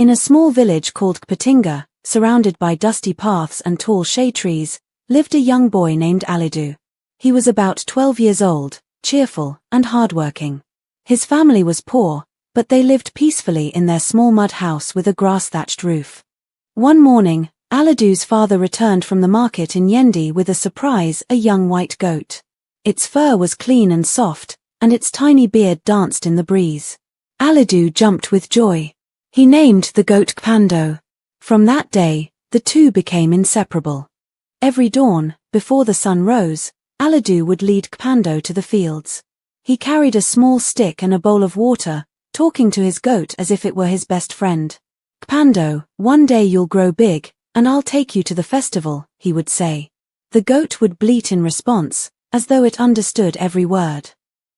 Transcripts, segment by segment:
In a small village called Kpatinga, surrounded by dusty paths and tall shade trees, lived a young boy named Alidu. He was about 12 years old, cheerful, and hardworking. His family was poor, but they lived peacefully in their small mud house with a grass-thatched roof. One morning, Alidu's father returned from the market in Yendi with a surprise: a young white goat. Its fur was clean and soft, and its tiny beard danced in the breeze. Alidu jumped with joy. He named the goat Kpando. From that day, the two became inseparable. Every dawn, before the sun rose, Alidu would lead Kpando to the fields. He carried a small stick and a bowl of water, talking to his goat as if it were his best friend. "Kpando, one day you'll grow big, and I'll take you to the festival," he would say. The goat would bleat in response, as though it understood every word.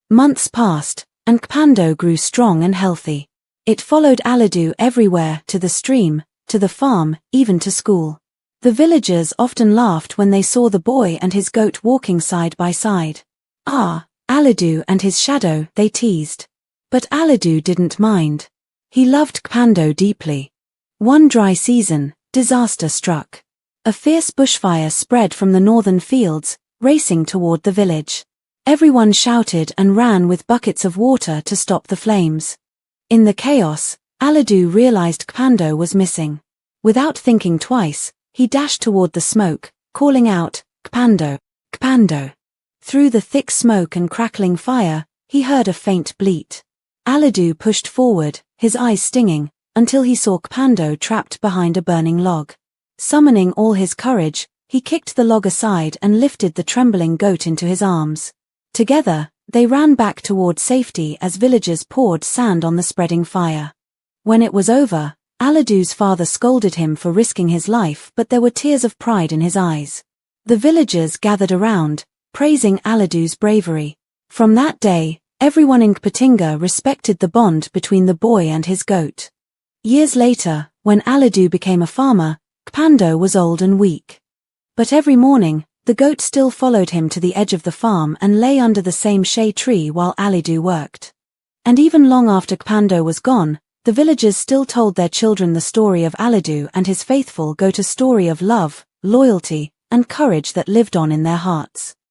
Months passed, and Kpando grew strong and healthy. It followed Alidu everywhere, to the stream, to the farm, even to school. The villagers often laughed when they saw the boy and his goat walking side by side. "Ah, Alidu and his shadow," they teased. But Alidu didn't mind. He loved Kpando deeply. One dry season, disaster struck. A fierce bushfire spread from the northern fields, racing toward the village. Everyone shouted and ran with buckets of water to stop the flames. In the chaos, Alidu realized Kpando was missing. Without thinking twice, he dashed toward the smoke, calling out, "Kpando, Kpando." Through the thick smoke and crackling fire, he heard a faint bleat. Alidu pushed forward, his eyes stinging, until he saw Kpando trapped behind a burning log. Summoning all his courage, he kicked the log aside and lifted the trembling goat into his arms. Together, they ran back toward safety as villagers poured sand on the spreading fire. When it was over, Alidu's father scolded him for risking his life, but there were tears of pride in his eyes. The villagers gathered around, praising Alidu's bravery. From that day, everyone in Kpatinga respected the bond between the boy and his goat. Years later, when Alidu became a farmer, Kpando was old and weak. But every morning, the goat still followed him to the edge of the farm and lay under the same shade tree while Alidu worked. And even long after Kpando was gone, the villagers still told their children the story of Alidu and his faithful goat, a story of love, loyalty, and courage that lived on in their hearts.